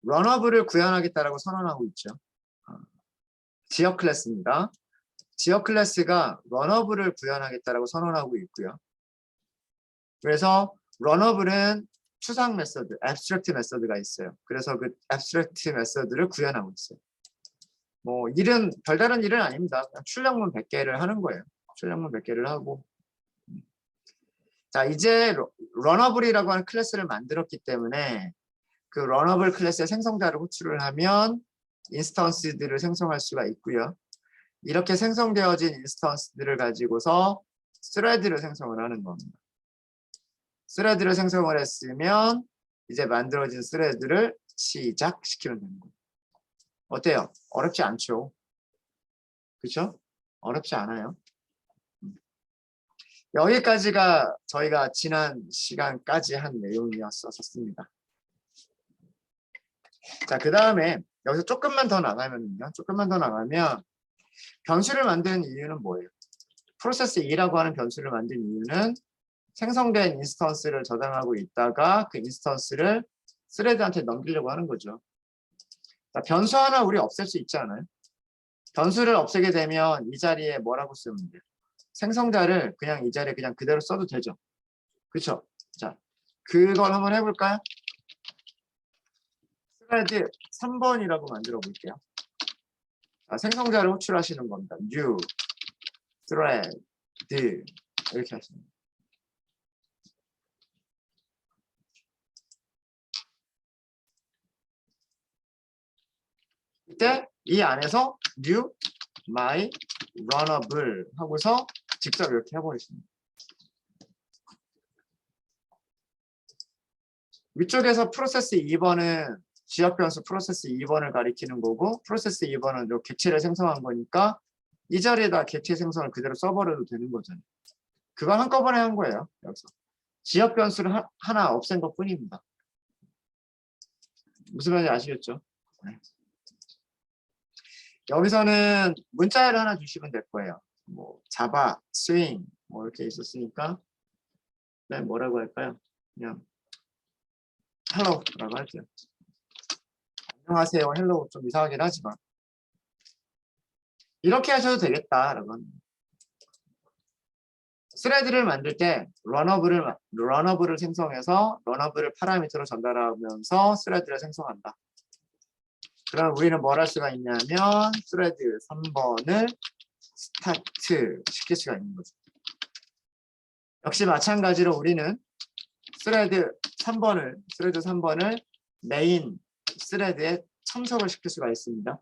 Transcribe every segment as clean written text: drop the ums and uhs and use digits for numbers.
런어블을 구현하겠다라고 선언하고 있죠. 지역 클래스입니다. 지역 클래스가 런어블을 구현하겠다라고 선언하고 있고요. 그래서 런어블은 추상 메서드, abstract 메서드가 있어요. 그래서 그 abstract 메서드를 구현하고 있어요. 뭐 일은 별다른 일은 아닙니다. 그냥 출력문 100개를 하는 거예요. 출력문 100개를 하고. 자, 이제 런어블이라고 하는 클래스를 만들었기 때문에 그 런어블 클래스의 생성자를 호출을 하면 인스턴스들을 생성할 수가 있고요. 이렇게 생성되어진 인스턴스들을 가지고서 스레드를 생성을 하는 겁니다. 스레드를 생성을 했으면 이제 만들어진 스레드를 시작시키면 되는 거예요. 어때요? 어렵지 않죠? 그렇죠? 어렵지 않아요. 여기까지가 저희가 지난 시간까지 한 내용이었었습니다. 자, 그 다음에 여기서 조금만 더 나가면요. 조금만 더 나가면 변수를 만드는 이유는 뭐예요? 프로세스 2라고 하는 변수를 만든 이유는 생성된 인스턴스를 저장하고 있다가 그 인스턴스를 스레드한테 넘기려고 하는 거죠. 자, 변수 하나 우리 없앨 수 있지 않아요? 변수를 없애게 되면 이 자리에 뭐라고 쓰면 돼요? 생성자를 그냥 이 자리에 그냥 그대로 써도 되죠. 그렇죠? 자, 그걸 한번 해볼까요? 스레드 3번이라고 만들어 볼게요. 자, 생성자를 호출하시는 겁니다. new thread 이렇게 하시면 돼요. 이때 이 안에서 new my runnable 하고서 직접 이렇게 해버리십니다. 위쪽에서 프로세스 2번은 지역 변수 프로세스 2번을 가리키는 거고 프로세스 2번은 요 객체를 생성한 거니까 이 자리에다 객체 생성을 그대로 써버려도 되는 거잖아요. 그걸 한꺼번에 한 거예요. 여기서 지역 변수를 하나 없앤 것 뿐입니다. 무슨 말인지 아시겠죠? 네. 여기서는 문자를 하나 주시면 될 거예요. 뭐 자바, 스윙 뭐 이렇게 있었으니까 네, 뭐라고 할까요? 그냥 헬로우라고 할게요. 안녕하세요, 헬로우 좀 이상하긴 하지만 이렇게 하셔도 되겠다라고 합니다. 스레드를 만들 때 런어블을 생성해서 런어블을 파라미터로 전달하면서 스레드를 생성한다. 그럼 우리는 뭘 할 수가 있냐면 스레드 3번을 스타트 시킬 수가 있는 거죠. 역시 마찬가지로 우리는 스레드 3번을 메인 스레드에 첨석을 시킬 수가 있습니다.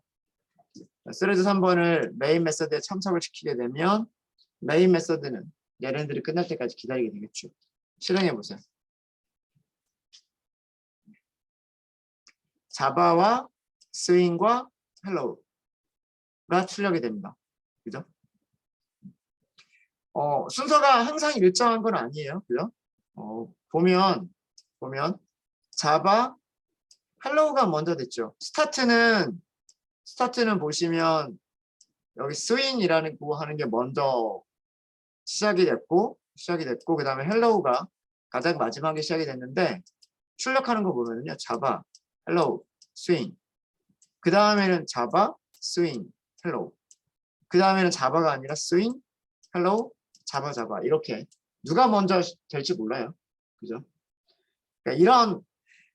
스레드 3번을 메인 메서드에 첨석을 시키게 되면 메인 메서드는 얘네들이 끝날 때까지 기다리게 되겠죠. 실행해 보세요. 자바와 스윙과 헬로우가 출력이 됩니다. 그죠? 순서가 항상 일정한 건 아니에요. 그죠? 보면 자바, 헬로우가 먼저 됐죠. 스타트는 보시면 여기 스윙이라는 거 하는 게 먼저 시작이 됐고 그 다음에 헬로우가 가장 마지막에 시작이 됐는데 출력하는 거 보면은요. 자바, 헬로우, 스윙. 그 다음에는 자바, 스윙, 헬로우. 그 다음에는 자바가 아니라 스윙, 헬로우, 자바 이렇게 누가 먼저 될지 몰라요. 그죠? 그러니까 이런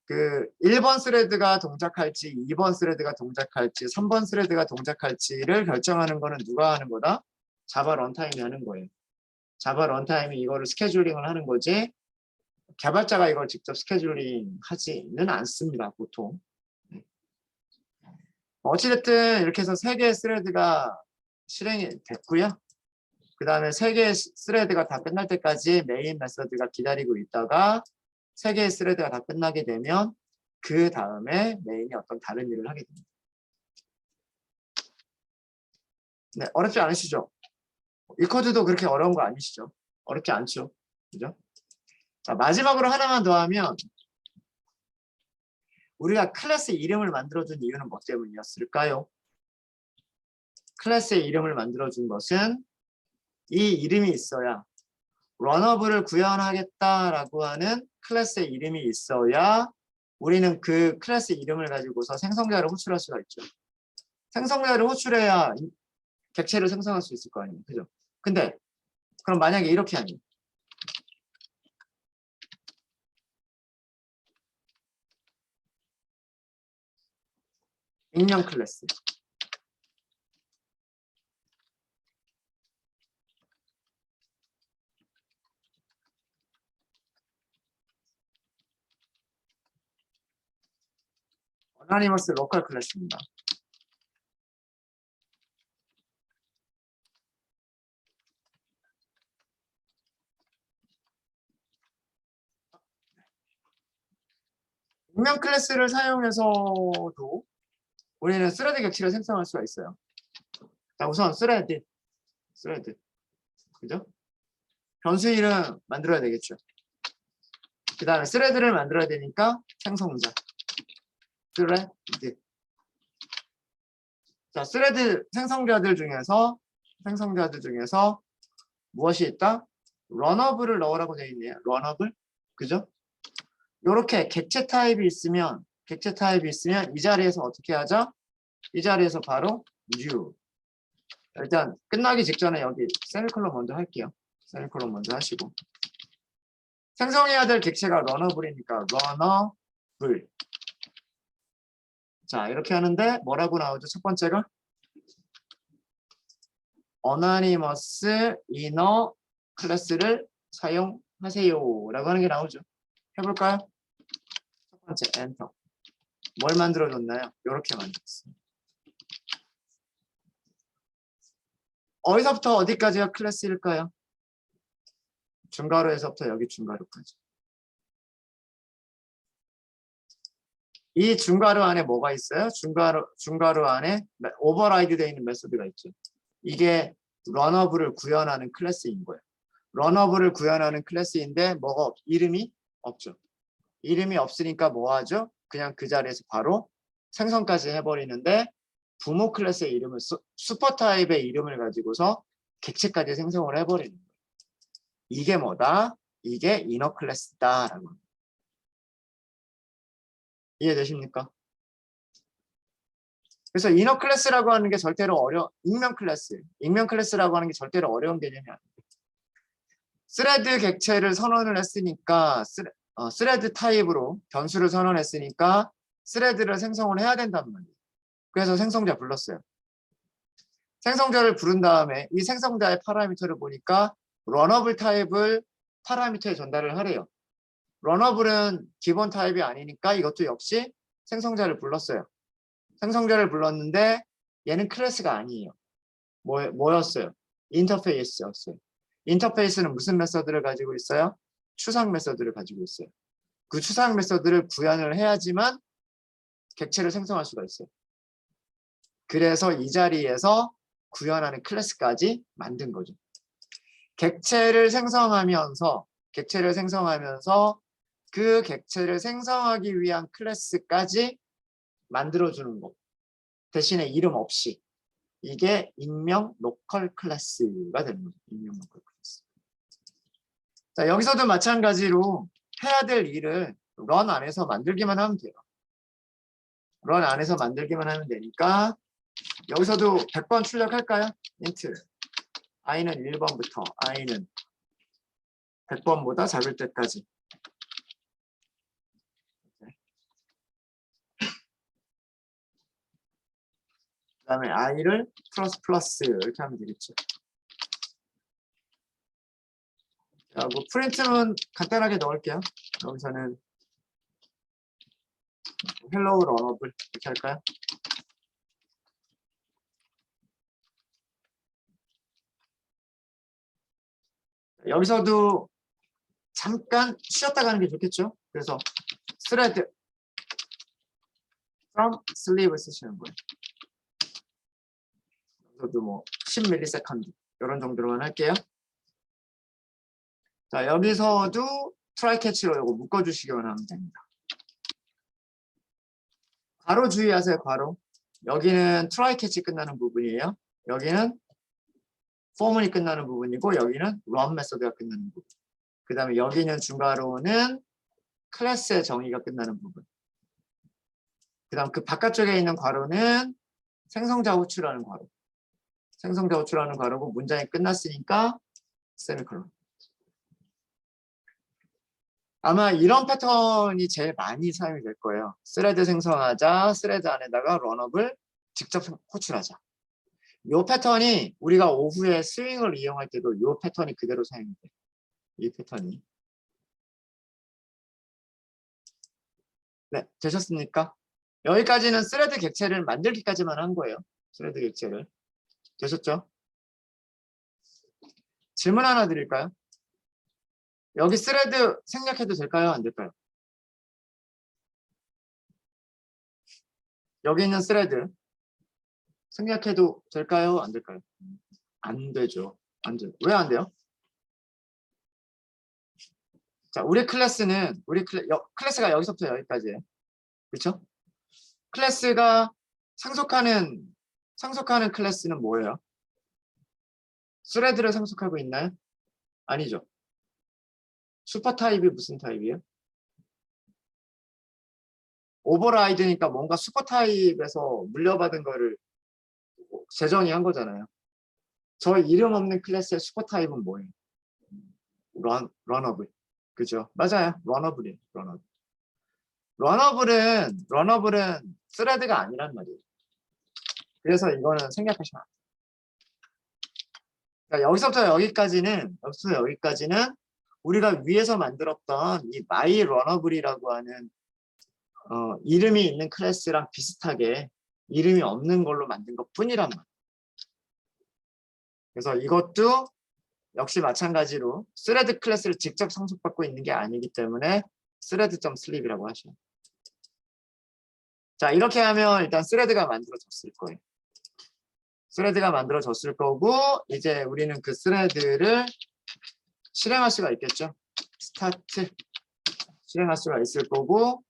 그 1번 스레드가 동작할지 2번 스레드가 동작할지 3번 스레드가 동작할지를 결정하는 거는 누가 하는 거다? 자바 런타임이 하는 거예요. 자바 런타임이 이거를 스케줄링을 하는 거지 개발자가 이걸 직접 스케줄링 하지는 않습니다. 보통. 어찌됐든 이렇게 해서 3개의 스레드가 실행이 됐고요. 그 다음에 3개의 스레드가 다 끝날 때까지 메인 메서드가 기다리고 있다가 3개의 스레드가 다 끝나게 되면 그 다음에 메인이 어떤 다른 일을 하게 됩니다. 네, 어렵지 않으시죠? 이 코드도 그렇게 어려운 거 아니시죠? 어렵지 않죠? 그죠? 자, 마지막으로 하나만 더 하면 우리가 클래스 이름을 만들어준 이유는 뭐 때문이었을까요? 클래스의 이름을 만들어준 것은 이 이름이 있어야 런어블을 구현하겠다라고 하는 클래스의 이름이 있어야 우리는 그 클래스 이름을 가지고서 생성자를 호출할 수가 있죠. 생성자를 호출해야 객체를 생성할 수 있을 거 아니에요. 그죠? 근데 그럼 만약에 이렇게 하면 익명 클래스. 어나니머스 로컬 클래스입니다. 익명 클래스를 사용해서도 우리는 스레드 객체를 생성할 수가 있어요. 자, 우선 스레드. 그죠? 변수 이름 만들어야 되겠죠. 그 다음에 스레드를 만들어야 되니까 생성자. 스레드. 자, 스레드 생성자들 중에서 무엇이 있다? 런어블을 넣으라고 되어 있네요. 런어블. 그죠? 요렇게 객체 타입이 있으면 이 자리에서 어떻게 하죠? 이 자리에서 바로 new. 일단 끝나기 직전에 여기 세미콜론 먼저 할게요. 세미콜론 먼저 하시고. 생성해야 될 객체가 런어블이니까 런어블. 자, 이렇게 하는데 뭐라고 나오죠? 첫 번째가 어나니머스 이너 클래스를 사용하세요 라고 하는 게 나오죠. 해볼까요? 첫 번째 엔터. 뭘 만들어줬나요? 이렇게 만들었어요. 어디서부터 어디까지가 클래스일까요? 중괄호에서부터 여기 중괄호까지. 이 중괄호 안에 뭐가 있어요? 중괄호 안에 오버라이드 되어 있는 메소드가 있죠. 이게 런어블을 구현하는 클래스인 거예요. 런어블을 구현하는 클래스인데 뭐가 이름이 없죠. 이름이 없으니까 뭐 하죠? 그냥 그 자리에서 바로 생성까지 해버리는데 부모 클래스의 이름을 슈퍼 타입의 이름을 가지고서 객체까지 생성을 해버리는 거예요. 이게 뭐다? 이게 이너 클래스다라고 합니다. 이해되십니까? 그래서 이너 클래스라고 하는 게 절대로 익명 클래스라고 하는 게 절대로 어려운 개념이 아니에요. 스레드 객체를 선언을 했으니까 스레드 타입으로 변수를 선언했으니까 스레드를 생성을 해야 된단 말이에요. 그래서 생성자 불렀어요. 생성자를 부른 다음에 이 생성자의 파라미터를 보니까 런어블 타입을 파라미터에 전달을 하래요. 런어블은 기본 타입이 아니니까 이것도 역시 생성자를 불렀어요. 생성자를 불렀는데 얘는 클래스가 아니에요. 뭐였어요? 인터페이스였어요. 인터페이스는 무슨 메서드를 가지고 있어요? 추상 메서드를 가지고 있어요. 그 추상 메서드를 구현을 해야지만 객체를 생성할 수가 있어요. 그래서 이 자리에서 구현하는 클래스까지 만든 거죠. 객체를 생성하면서 그 객체를 생성하기 위한 클래스까지 만들어주는 거. 대신에 이름 없이. 이게 익명 로컬 클래스가 되는 거죠. 익명 로컬 클래스. 자, 여기서도 마찬가지로 해야 될 일을 런 안에서 만들기만 하면 돼요. 런 안에서 만들기만 하면 되니까 여기서도 100번 출력할까요? 인트 i는 1번부터 i는 100번보다 작을 때까지. 그 다음에 i를 플러스 이렇게 하면 되겠죠. 자, 뭐 프린트는 간단하게 넣을게요. 여기서는 hello 런어블 이렇게 할까요? 여기서도 잠깐 쉬었다 가는 게 좋겠죠. 그래서 thread from sleeve 쓰시는 거예요. 여기서도 뭐 10ms 이런 정도로만 할게요. 자, 여기서도 try catch로 이거 묶어주시기만 하면 됩니다. 괄호 주의하세요. 괄호. 여기는 try catch 끝나는 부분이에요. 여기는 form이 끝나는 부분이고 여기는 run 메소드가 끝나는 부분. 그 다음에 여기는 중괄호는 클래스의 정의가 끝나는 부분. 그다음 그 바깥쪽에 있는 괄호는 생성자 호출하는 괄호. 생성자 호출하는 괄호고 문장이 끝났으니까 세미콜론. 아마 이런 패턴이 제일 많이 사용이 될 거예요. 스레드 생성하자, 스레드 안에다가 런업을 직접 호출하자. 이 패턴이 우리가 오후에 스윙을 이용할 때도 이 패턴이 그대로 사용이 돼. 이 패턴이. 네, 되셨습니까? 여기까지는 스레드 객체를 만들기까지만 한 거예요. 스레드 객체를. 되셨죠? 질문 하나 드릴까요? 여기 스레드 생략해도 될까요? 안 될까요? 여기 있는 스레드 생략해도 될까요? 안 될까요? 안 되죠. 안 돼요. 왜 안 돼요? 자, 우리 클래스는 클래스가 여기서부터 여기까지예요. 그렇죠? 클래스가 상속하는 클래스는 뭐예요? 스레드를 상속하고 있나요? 아니죠. 슈퍼 타입이 무슨 타입이에요? 오버라이드니까 뭔가 슈퍼 타입에서 물려받은 거를 재정의한 거잖아요. 저 이름 없는 클래스의 슈퍼 타입은 뭐예요? 런어블. 그죠? 맞아요. 런어블이에요. 런어블은 스레드가 아니란 말이에요. 그래서 이거는 생략하시면 안 돼요. 그러니까 여기서부터 여기까지는 우리가 위에서 만들었던 이 마이 런어블이라고 하는 이름이 있는 클래스랑 비슷하게 이름이 없는 걸로 만든 것 뿐이란 말이에요. 그래서 이것도 역시 마찬가지로 스레드 클래스를 직접 상속받고 있는 게 아니기 때문에 스레드.슬립이라고 하죠. 자, 이렇게 하면 일단 스레드가 만들어졌을 거예요. 스레드가 만들어졌을 거고 이제 우리는 그 스레드를 실행할 수가 있겠죠. 스타트 실행할 수가 있을 거고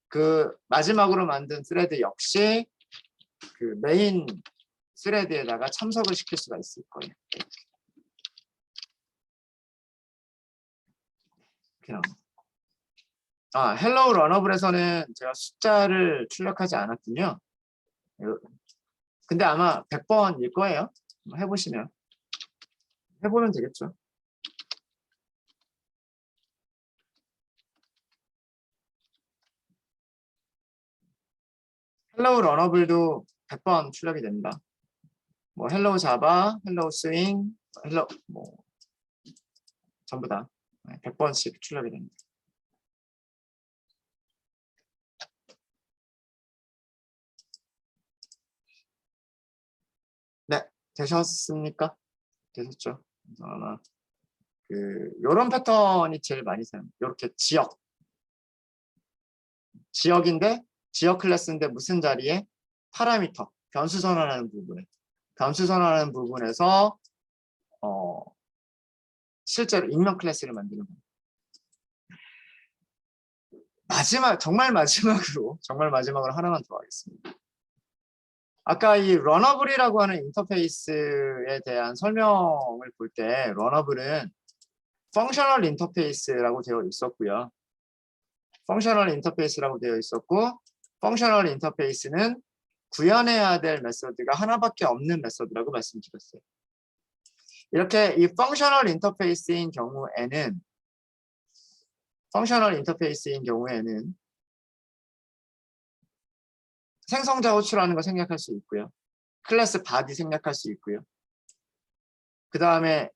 그 마지막으로 만든 스레드 역시 그 메인 스레드에다가 참석을 시킬 수가 있을 거예요. 그냥. 헬로우 런어블에서는 제가 숫자를 출력하지 않았군요. 근데 아마 100번일 거예요. 해보시면. 해보면 되겠죠. 헬로우 런어블도 100번 출력이 됩니다. 뭐 헬로우 자바, 헬로우 스윙, 헬로우 뭐 전부 다 100번씩 출력이 됩니다. 네, 되셨습니까? 되셨죠? 그래서 아마 요런 패턴이 제일 많이 사용. 이렇게 지역인데 지역 클래스인데 무슨 자리에 파라미터 변수 선언하는 부분에서 실제로 익명 클래스를 만드는 겁니다. 정말 마지막으로 하나만 더 하겠습니다. 아까 이 러너블이라고 하는 인터페이스에 대한 설명을 볼 때 러너블은 펑셔널 인터페이스라고 되어 있었고요. 펑셔널 인터페이스라고 되어 있었고 펑셔널 인터페이스는 구현해야 될 메서드가 하나밖에 없는 메서드라고 말씀드렸어요. 이렇게 이 펑셔널 인터페이스인 경우에는 생성자 호출하는 거 생략할 수 있고요. 클래스 바디 생략할 수 있고요. 그 다음에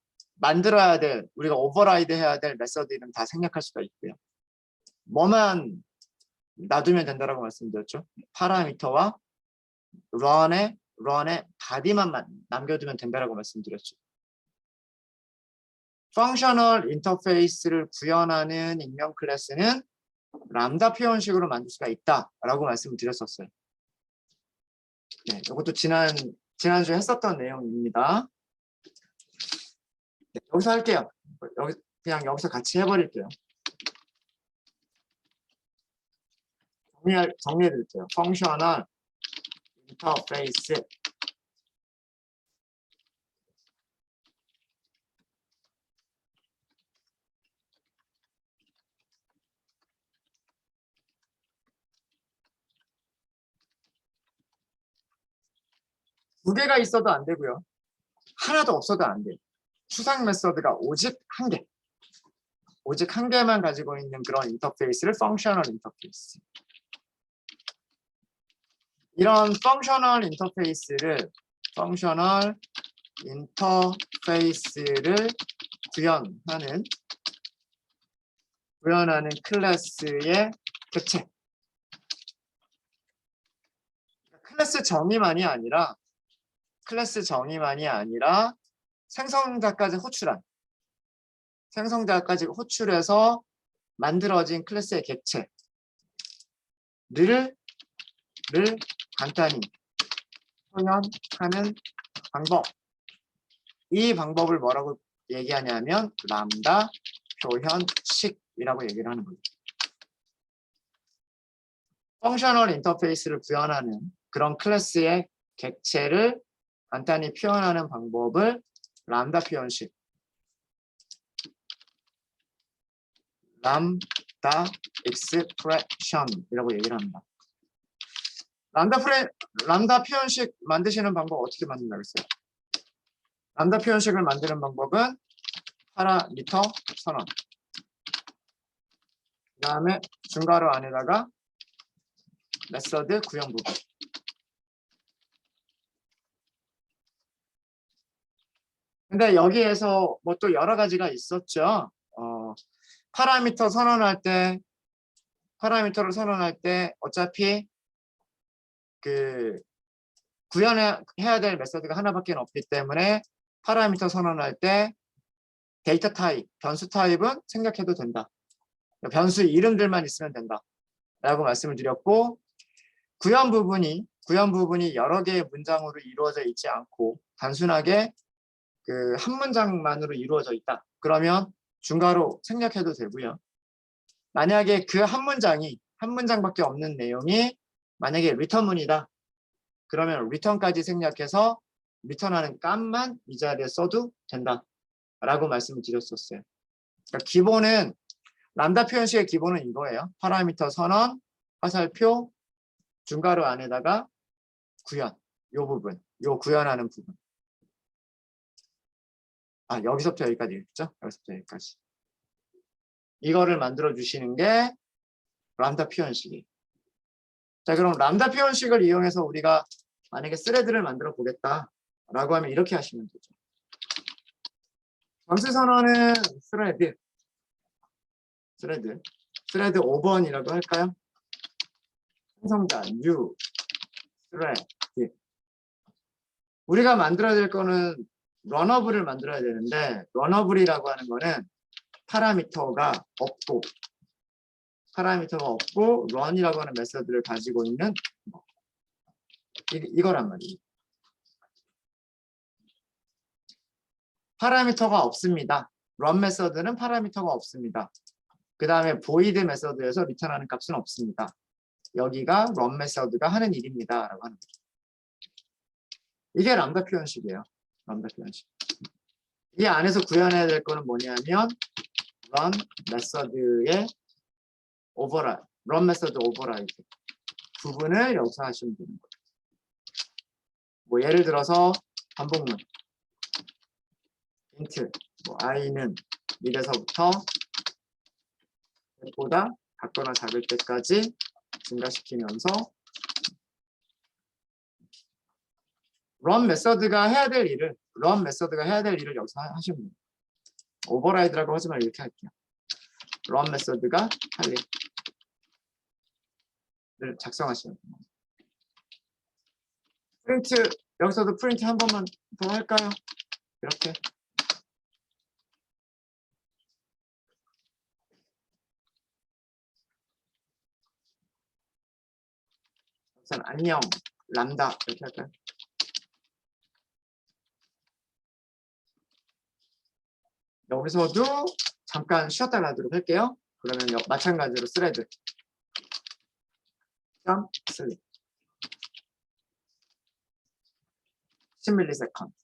우리가 오버라이드 해야 될 메서드 이름 다 생략할 수가 있고요. 뭐만 놔두면 된다고 말씀드렸죠. 파라미터와 런의 바디만 남겨두면 된다고 말씀드렸죠. 펑셔널 인터페이스를 구현하는 익명 클래스는 람다 표현식으로 만들 수가 있다라고 말씀을 드렸었어요. 네, 이것도 지난주에 했었던 내용입니다. 네, 여기서 할게요. 그냥 여기서 같이 해버릴게요. 정리해드릴게요. 펑셔널 인터페이스 두 개가 있어도 안 되고요. 하나도 없어도 안 돼요. 추상 메서드가 오직 한 개. 오직 한 개만 가지고 있는 그런 인터페이스를 펑셔널 인터페이스. 이런 펑셔널 인터페이스를 구현하는 클래스의 객체. 클래스 정의만이 아니라 생성자까지 호출해서 만들어진 클래스의 객체를 간단히 표현하는 방법. 이 방법을 뭐라고 얘기하냐면 람다 표현식이라고 얘기를 하는 거죠. 펑셔널 인터페이스를 구현하는 그런 클래스의 객체를 간단히 표현하는 방법을 람다 표현식, 람다 익스프레션이라고 얘기를 합니다. 람다 표현식 만드시는 방법 어떻게 만든다고 했어요? 람다 표현식을 만드는 방법은 파라미터 선언, 그 다음에 중괄호 안에다가 메서드 구형 부분. 근데 여기에서 뭐 또 여러 가지가 있었죠. 파라미터를 선언할 때 어차피 그 구현해야 될 메서드가 하나밖에 없기 때문에 파라미터 선언할 때 데이터 타입, 변수 타입은 생략해도 된다. 변수 이름들만 있으면 된다. 라고 말씀을 드렸고, 구현 부분이 여러 개의 문장으로 이루어져 있지 않고 단순하게 그 한 문장만으로 이루어져 있다. 그러면 중괄호 생략해도 되고요. 만약에 그 한 문장밖에 없는 내용이 만약에 리턴문이다. 그러면 리턴까지 생략해서 리턴하는 값만 이 자리에 써도 된다. 라고 말씀을 드렸었어요. 그러니까 기본은 람다 표현식의 기본은 이거예요. 파라미터 선언, 화살표, 중괄호 안에다가 구현. 요 부분, 요 구현하는 부분. 여기서부터 여기까지 있죠? 여기서부터 여기까지. 이거를 만들어 주시는 게 람다 표현식이에요. 자, 그럼 람다 표현식을 이용해서 우리가 만약에 스레드를 만들어 보겠다라고 하면 이렇게 하시면 되죠. 변수 선언은 스레드 5번이라고 할까요? 생성자 new 스레드. 우리가 만들어야 될 거는 러너블을 만들어야 되는데 러너블이라고 하는 거는 파라미터가 없고 run이라고 하는 메서드를 가지고 있는 이거란 말이에요. 파라미터가 없습니다. run 메서드는 파라미터가 없습니다. 그 다음에 void 메서드에서 리턴하는 값은 없습니다. 여기가 run 메서드가 하는 일입니다. 라고 하는 거죠. 이게 람다 표현식이에요. 람다 표현식. 이 안에서 구현해야 될 거는 뭐냐면 run 메서드의 run 메서드 오버라이드 부분을 여기서 하시면 되는 거예요. 뭐 예를 들어서 반복문 int i는 1에서부터 100보다 작거나 작을 때까지 증가시키면서 run 메서드가 해야 될 일을 여기서 하시면 돼요. 오버라이드라고 하지 말고 이렇게 할게요. run 메서드가 할 일을 작성하시면 됩니다. 프린트, 여기서도 프린트 한 번만 더 할까요? 이렇게. 우선 안녕 람다 이렇게 할까요? 여기서도 잠깐 쉬었다 가도록 할게요. 그러면 마찬가지로 스레드 10ms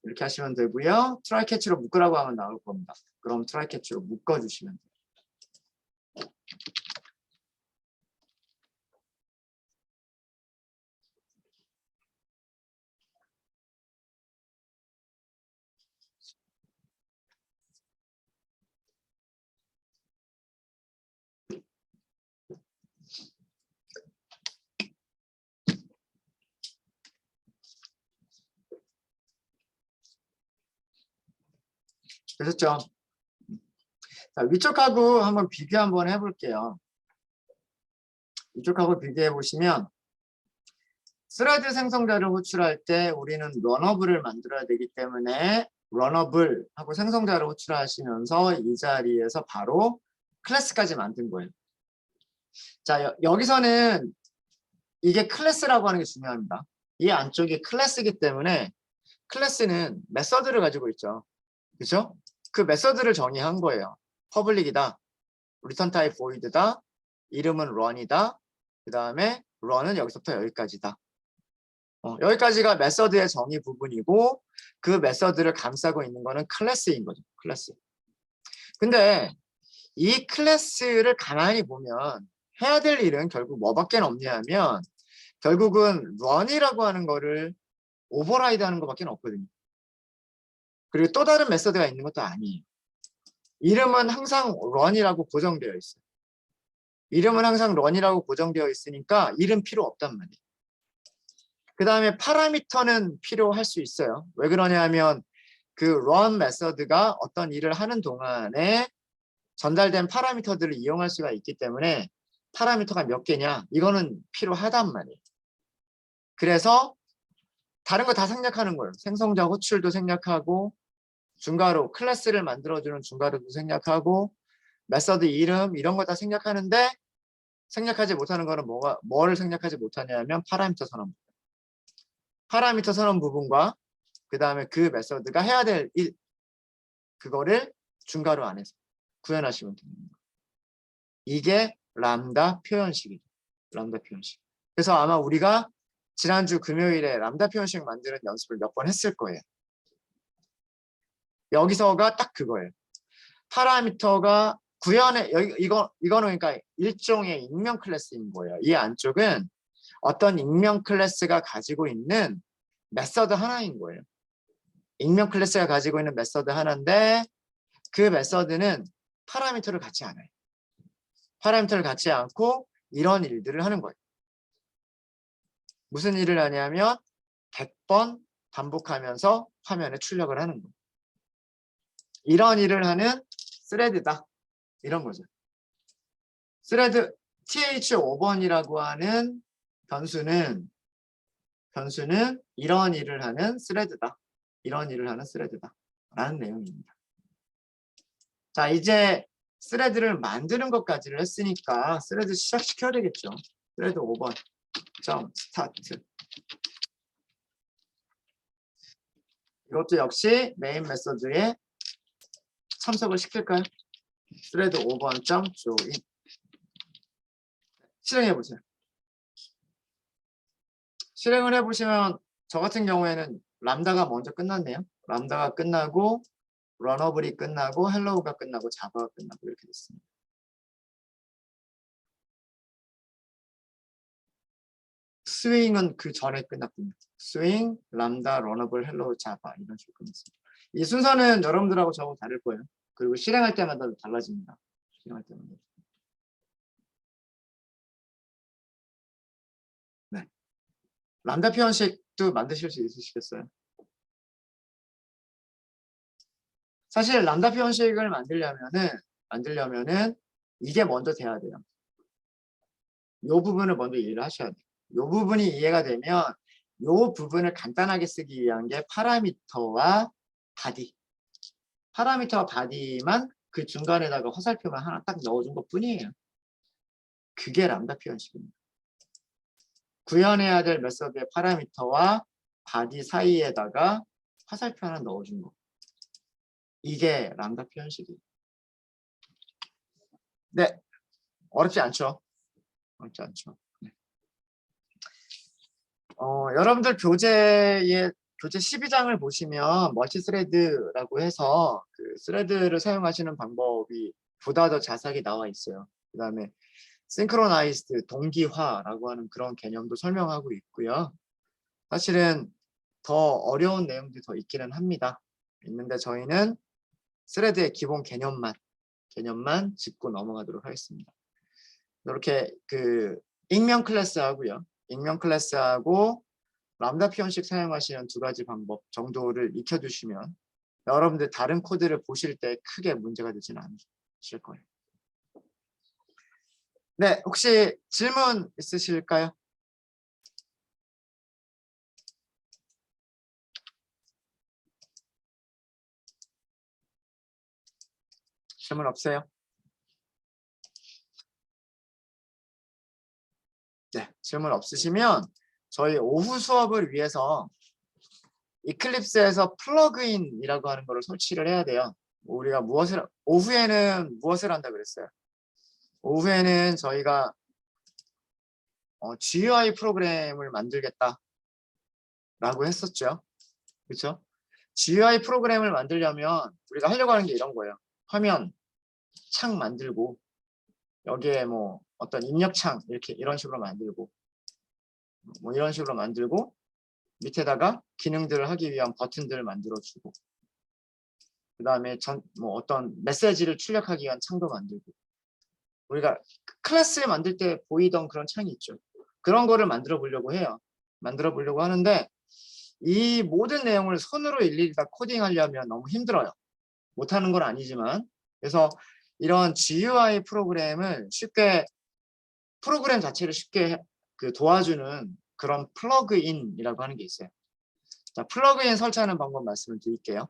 이렇게 하시면 되고요. 트라이 캐치로 묶으라고 하면 나올 겁니다. 그럼 트라이 캐치로 묶어주시면 돼요. 되셨죠? 자, 위쪽하고 한번 비교 한번 해볼게요. 위쪽하고 비교해 보시면 스레드 생성자를 호출할 때 우리는 런어블을 만들어야 되기 때문에 런어블 하고 생성자를 호출하시면서 이 자리에서 바로 클래스까지 만든 거예요. 자, 여기서는 이게 클래스라고 하는 게 중요합니다. 이 안쪽이 클래스이기 때문에 클래스는 메서드를 가지고 있죠. 그렇죠? 그 메서드를 정의한 거예요. 퍼블릭이다. return type void다. 이름은 run이다. 그 다음에 run은 여기서부터 여기까지다. 여기까지가 메서드의 정의 부분이고 그 메서드를 감싸고 있는 거는 클래스인 거죠. 클래스. 근데 이 클래스를 가만히 보면 해야 될 일은 결국 뭐밖에 없냐 하면 결국은 run이라고 하는 거를 오버라이드 하는 것밖에 없거든요. 그리고 또 다른 메서드가 있는 것도 아니에요. 이름은 항상 run이라고 고정되어 있어요. 이름은 항상 run이라고 고정되어 있으니까 이름 필요 없단 말이에요. 그 다음에 파라미터는 필요할 수 있어요. 왜 그러냐 하면 그 run 메서드가 어떤 일을 하는 동안에 전달된 파라미터들을 이용할 수가 있기 때문에 파라미터가 몇 개냐 이거는 필요하단 말이에요. 그래서 다른 거 다 생략하는 거예요. 생성자 호출도 생략하고 중괄호 클래스를 만들어주는 중괄호도 생략하고 메서드 이름 이런 거 다 생략하는데 생략하지 못하는 거는 뭐를 생략하지 못하냐면 파라미터 선언. 파라미터 선언 부분과 그 다음에 그 메서드가 해야 될 일 그거를 중괄호 안에서 구현하시면 됩니다. 이게 람다 표현식이죠. 람다 표현식. 그래서 아마 우리가 지난주 금요일에 람다 표현식 만드는 연습을 몇 번 했을 거예요. 여기서가 딱 그거예요. 파라미터가 구현해 이거는 그러니까 일종의 익명 클래스인 거예요. 이 안쪽은 어떤 익명 클래스가 가지고 있는 메서드 하나인 거예요. 익명 클래스가 가지고 있는 메서드 하나인데 그 메서드는 파라미터를 갖지 않아요. 파라미터를 갖지 않고 이런 일들을 하는 거예요. 무슨 일을 하냐면 100번 반복하면서 화면에 출력을 하는 거예요. 이런 일을 하는 스레드다. 이런 거죠. 스레드 th5번이라고 하는 변수는 이런 일을 하는 스레드다. 이런 일을 하는 스레드다. 라는 내용입니다. 자, 이제 스레드를 만드는 것까지를 했으니까 스레드 시작시켜야 되겠죠. 스레드 5번 점 스타트. 이것도 역시 메인 메서드에 참석을 시킬까요? 스레드 5번 점 조인. 실행해 보세요. 실행을 해보시면 저 같은 경우에는 람다가 먼저 끝났네요. 람다가 끝나고 런어블이 끝나고 헬로우가 끝나고 자바가 끝나고 이렇게 됐습니다. 스윙은 그 전에 끝났군요. 스윙, 람다, 런어블, 헬로우, 자바 이런 식으로 끝났습니다. 이 순서는 여러분들하고 저하고 다를 거예요. 그리고 실행할 때마다 달라집니다. 실행할 때마다. 네. 람다 표현식도 만드실 수 있으시겠어요? 사실 람다 표현식을 만들려면은 이게 먼저 돼야 돼요. 이 부분을 먼저 이해를 하셔야 돼요. 이 부분이 이해가 되면 이 부분을 간단하게 쓰기 위한 게 파라미터와 바디. 파라미터와 바디만 그 중간에다가 화살표만 하나 딱 넣어준 것 뿐이에요. 그게 람다 표현식입니다. 구현해야 될 메서드의 파라미터와 바디 사이에다가 화살표 하나 넣어준 거. 이게 람다 표현식이에요. 네, 어렵지 않죠? 어렵지 않죠. 네. 여러분들 교재 12장을 보시면 멀티스레드라고 해서 그 스레드를 사용하시는 방법이 보다 더 자세하게 나와 있어요. 그 다음에 싱크로나이즈드 동기화라고 하는 그런 개념도 설명하고 있고요. 사실은 더 어려운 내용들이 더 있기는 합니다. 있는데 저희는 스레드의 기본 개념만 짚고 넘어가도록 하겠습니다. 이렇게 그 익명 클래스하고요. 익명 클래스하고 람다 표현식 사용하시는 두 가지 방법 정도를 익혀두시면 여러분들 다른 코드를 보실 때 크게 문제가 되지는 않으실 거예요. 네, 혹시 질문 있으실까요? 질문 없어요? 네, 질문 없으시면 저희 오후 수업을 위해서 이클립스에서 플러그인이라고 하는 거를 설치를 해야 돼요. 우리가 오후에는 무엇을 한다 그랬어요? 오후에는 저희가 GUI 프로그램을 만들겠다라고 했었죠. 그렇죠? GUI 프로그램을 만들려면 우리가 하려고 하는 게 이런 거예요. 화면, 창 만들고 여기에 뭐 어떤 입력창 이렇게 이런 식으로 만들고 뭐 이런 식으로 만들고 밑에다가 기능들을 하기 위한 버튼들을 만들어주고 그 다음에 뭐 어떤 메시지를 출력하기 위한 창도 만들고 우리가 클래스 만들 때 보이던 그런 창이 있죠. 그런 거를 만들어 보려고 해요. 만들어 보려고 하는데 이 모든 내용을 손으로 일일이 다 코딩하려면 너무 힘들어요. 못하는 건 아니지만 그래서 이런 GUI 프로그램을 쉽게 프로그램 자체를 쉽게 도와주는 그런 플러그인이라고 하는 게 있어요. 자, 플러그인 설치하는 방법 말씀을 드릴게요.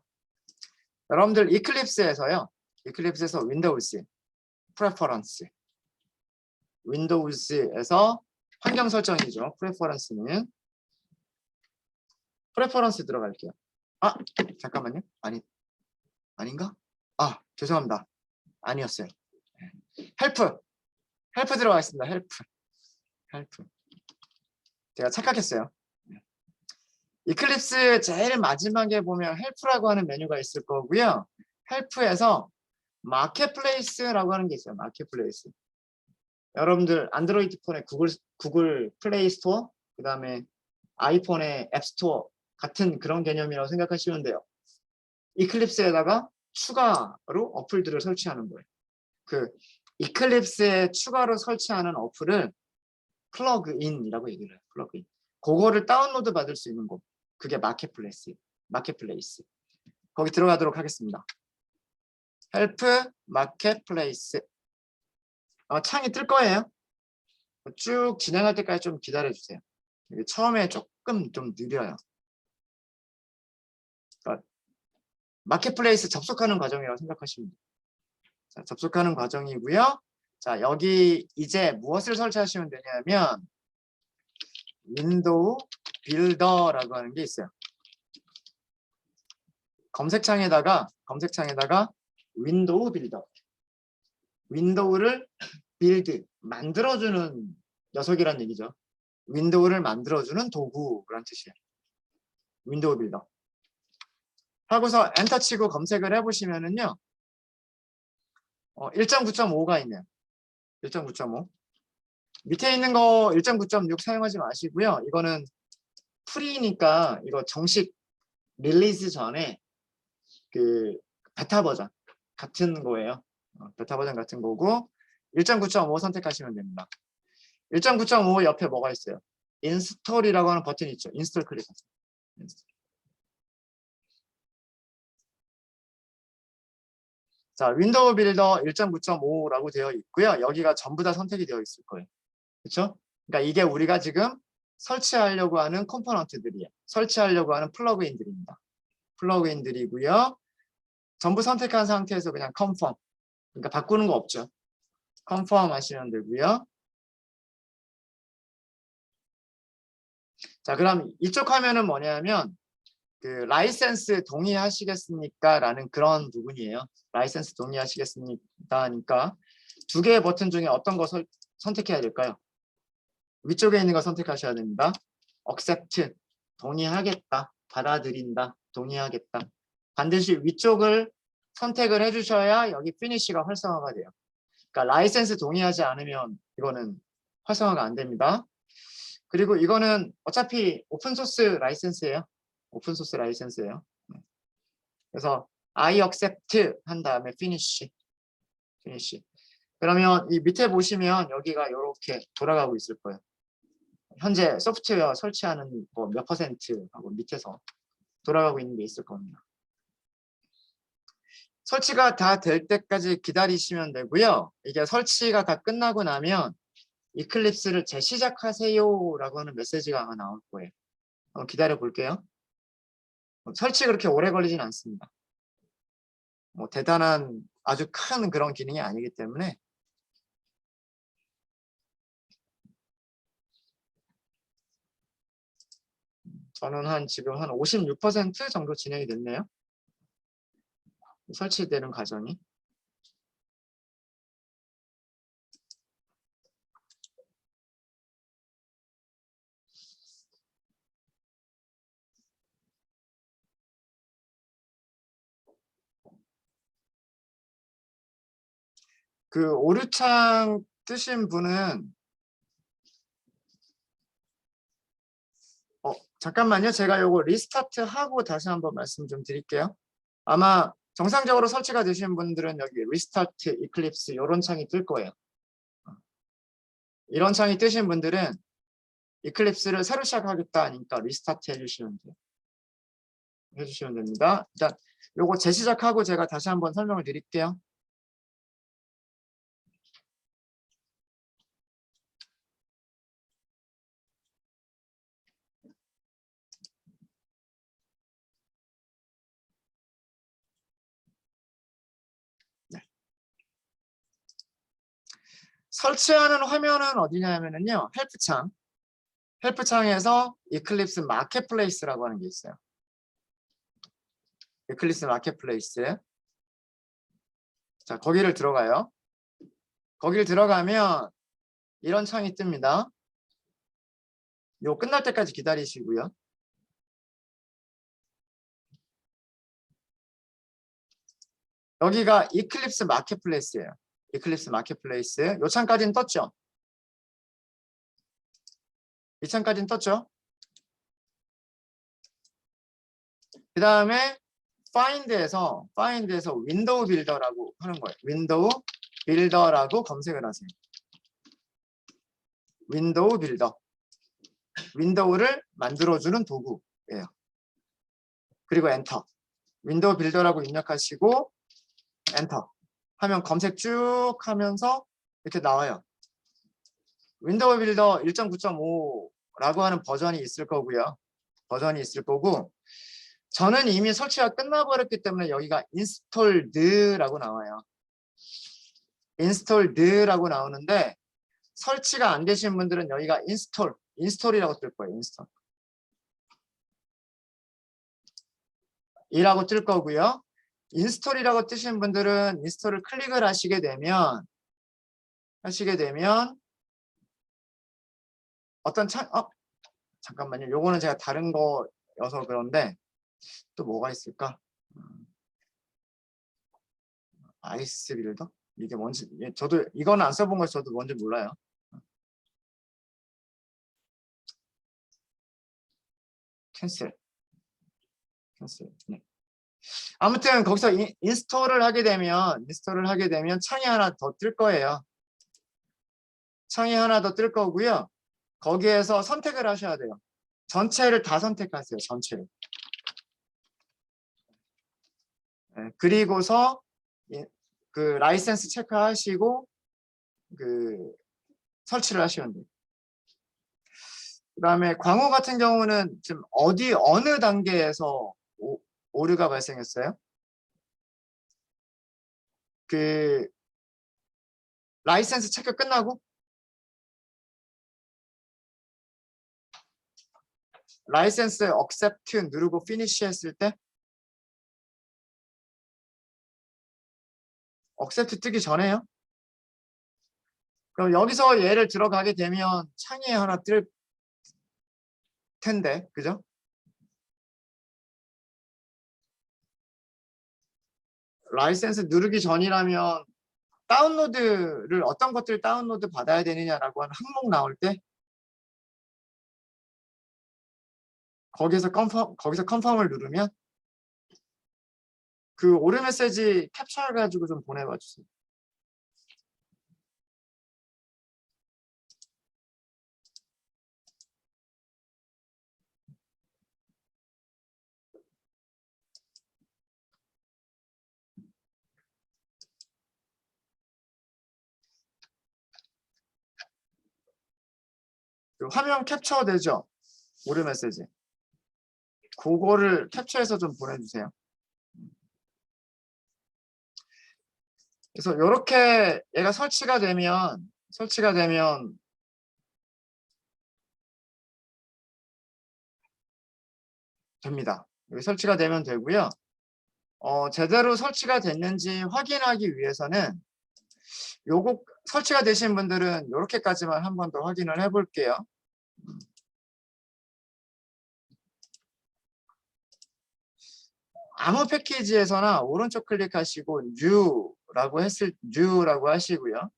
여러분들 이클립스에서요. 이클립스에서 윈도우즈, 프레퍼런스, 윈도우즈에서 환경 설정이죠. 프레퍼런스 들어갈게요. 아, 잠깐만요. 아닌가? 아, 죄송합니다. 아니었어요. 헬프 들어가겠습니다. 헬프. 제가 착각했어요. 이클립스 제일 마지막에 보면 헬프라고 하는 메뉴가 있을 거고요. 헬프에서 마켓플레이스라고 하는 게 있어요. 마켓플레이스. 여러분들 안드로이드 폰에 구글 플레이 스토어, 그 다음에 아이폰의 앱 스토어 같은 그런 개념이라고 생각하시면 돼요. 이클립스에다가 추가로 어플들을 설치하는 거예요. 그 이클립스에 추가로 설치하는 어플을 플러그인이라고 얘기를 해요. 플러그인. 그거를 다운로드 받을 수 있는 곳. 그게 마켓플레이스. 거기 들어가도록 하겠습니다. 헬프 마켓플레이스. 창이 뜰 거예요. 쭉 진행할 때까지 좀 기다려주세요. 처음에 조금 좀 느려요. 그러니까 마켓플레이스 접속하는 과정이라고 생각하시면 돼요. 자, 접속하는 과정이고요. 자, 여기 이제 무엇을 설치하시면 되냐면 윈도우 빌더라고 하는 게 있어요. 검색창에다가 윈도우 빌더. 윈도우를 빌드, 만들어주는 녀석이란 얘기죠. 윈도우를 만들어주는 도구란 뜻이에요. 윈도우 빌더. 하고서 엔터 치고 검색을 해보시면은요. 1.9.5가 있네요. 1.9.5. 밑에 있는 거 1.9.6 사용하지 마시고요. 이거는 프리니까 이거 정식 릴리즈 전에 그 베타 버전 같은 거예요. 베타 버전 같은 거고 1.9.5 선택하시면 됩니다. 1.9.5 옆에 뭐가 있어요? 인스톨이라고 하는 버튼이 있죠. 인스톨 클릭하세요. 자, 윈도우 빌더 1.9.5라고 되어 있고요. 여기가 전부 다 선택이 되어 있을 거예요. 그렇죠? 그러니까 이게 우리가 지금 설치하려고 하는 컴포넌트들이에요. 설치하려고 하는 플러그인들입니다. 플러그인들이고요. 전부 선택한 상태에서 그냥 컨펌. 그러니까 바꾸는 거 없죠. 컨펌 하시면 되고요. 자, 그럼 이쪽 화면은 뭐냐면 그 라이센스 동의하시겠습니까? 라는 그런 부분이에요. 라이센스 동의하시겠습니까? 하니까 두 개의 버튼 중에 어떤 거 선택해야 될까요? 위쪽에 있는 거 선택하셔야 됩니다. accept, 동의하겠다, 받아들인다, 동의하겠다. 반드시 위쪽을 선택을 해주셔야 여기 finishi가 활성화가 돼요. 그러니까 라이센스 동의하지 않으면 이거는 활성화가 안 됩니다. 그리고 이거는 어차피 오픈소스 라이센스예요. 오픈소스 라이센스예요. 그래서 I accept 한 다음에 finish. 그러면 이 밑에 보시면 여기가 이렇게 돌아가고 있을 거예요. 현재 소프트웨어 설치하는 몇 퍼센트 하고 밑에서 돌아가고 있는 게 있을 겁니다. 설치가 다 될 때까지 기다리시면 되고요. 이게 설치가 다 끝나고 나면 이클립스를 재시작하세요라고 하는 메시지가 아마 나올 거예요. 기다려 볼게요. 설치 그렇게 오래 걸리진 않습니다. 뭐 대단한 아주 큰 그런 기능이 아니기 때문에. 저는 지금 한 56% 정도 진행이 됐네요. 설치되는 과정이. 그 오류창 뜨신 분은 잠깐만요. 제가 요거 리스타트 하고 다시 한번 말씀 좀 드릴게요. 아마 정상적으로 설치가 되신 분들은 여기 리스타트 이클립스 이런 창이 뜰 거예요. 이런 창이 뜨신 분들은 이클립스를 새로 시작하겠다 하니까 리스타트 해주시면 돼요. 해주시면 됩니다. 일단 요거 재시작하고 제가 다시 한번 설명을 드릴게요. 네. 설치하는 화면은 어디냐면요. 헬프창. 헬프창에서 이클립스 마켓플레이스라고 하는 게 있어요. 이클립스 마켓플레이스. 자, 거기를 들어가요. 거기를 들어가면 이런 창이 뜹니다. 요 끝날 때까지 기다리시고요. 여기가 이클립스 마켓플레이스예요. 이클립스 마켓플레이스. 요 창까지는 떴죠? 이 창까지는 떴죠? 그 다음에 파인드에서 윈도우 빌더라고 하는 거예요. 윈도우 빌더라고 검색을 하세요. 윈도우 빌더. 윈도우를 만들어주는 도구예요. 그리고 엔터. 윈도우 빌더라고 입력하시고 엔터 하면 검색 쭉 하면서 이렇게 나와요. 윈도우 빌더 1.9.5라고 하는 버전이 있을 거고요. 버전이 있을 거고 저는 이미 설치가 끝나버렸기 때문에 여기가 인스톨드라고 나와요. 인스톨드라고 나오는데 설치가 안 되신 분들은 여기가 인스톨이라고 뜰 거예요. 인스톨. 이라고 뜰 거고요. 인스톨이라고 뜨신 분들은 인스톨을 클릭을 하시게 되면 어떤 잠깐만요. 요거는 제가 다른 거여서 그런데 또 뭐가 있을까? 아이스 빌더? 이게 뭔지 저도 이거는 안 써본 거 저도 뭔지 몰라요. 캔슬. 네. 아무튼 거기서 인스톨을 하게 되면 창이 하나 더 뜰 거예요. 창이 하나 더 뜰 거고요. 거기에서 선택을 하셔야 돼요. 전체를 다 선택하세요. 전체를. 네. 그리고서 그 라이센스 체크하시고 그 설치를 하시면 돼요. 그다음에 광호 같은 경우는 지금 어느 단계에서 오류가 발생했어요? 그 라이센스 체크 끝나고 라이센스 accept 누르고 finish 했을 때 accept 뜨기 전에요. 그럼 여기서 얘를 들어가게 되면 창이 하나 뜰 텐데, 그죠? 라이센스 누르기 전이라면 다운로드를 어떤 것들 다운로드 받아야 되느냐라고 하는 항목 나올 때 거기서 컨펌을 누르면 그 오류 메시지 캡처해 가지고 좀 보내봐 주세요. 그 화면 캡처 되죠? 오류 메시지. 그거를 캡처해서 좀 보내주세요. 그래서 이렇게 얘가 설치가 되면 됩니다. 여기 설치가 되면 되고요. 제대로 설치가 됐는지 확인하기 위해서는 요거 설치가 되신 분들은 이렇게까지만 한 번 더 확인을 해볼게요. 아무 패키지에서나 오른쪽 클릭하시고 New라고 하시고요.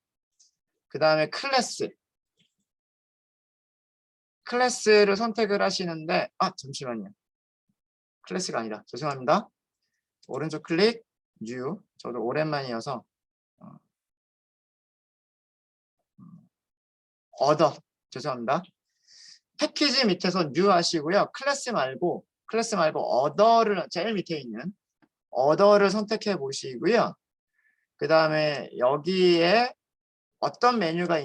그 다음에 클래스를 선택을 하시는데 잠시만요. 클래스가 아니라 죄송합니다. 오른쪽 클릭 New. 저도 오랜만이어서 Other 죄송합니다. 패키지 밑에서 New 하시고요. 클래스 말고 Other를 제일 밑에 있는 Other를 선택해 보시고요. 그 다음에 여기에 어떤 메뉴가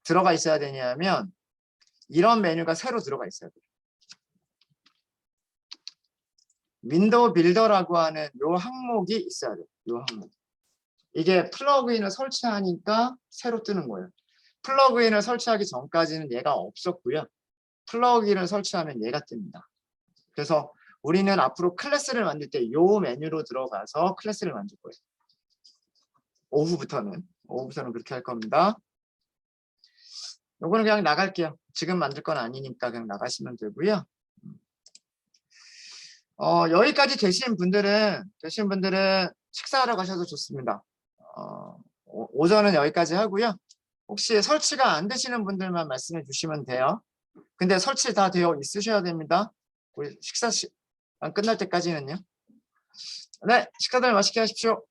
들어가 있어야 되냐면 이런 메뉴가 새로 들어가 있어야 돼요. 윈도우 빌더라고 하는 요 항목이 있어야 돼요. 요 항목. 이게 플러그인을 설치하니까 새로 뜨는 거예요. 플러그인을 설치하기 전까지는 얘가 없었고요. 플러그인을 설치하면 얘가 뜹니다. 그래서 우리는 앞으로 클래스를 만들 때 요 메뉴로 들어가서 클래스를 만들 거예요. 오후부터는 그렇게 할 겁니다. 요거는 그냥 나갈게요. 지금 만들 건 아니니까 그냥 나가시면 되고요. 여기까지 되신 분들은 식사하러 가셔도 좋습니다. 오전은 여기까지 하고요. 혹시 설치가 안 되시는 분들만 말씀해 주시면 돼요. 근데 설치 다 되어 있으셔야 됩니다. 우리 식사 시간 끝날 때까지는요. 네, 식사들 맛있게 하십시오.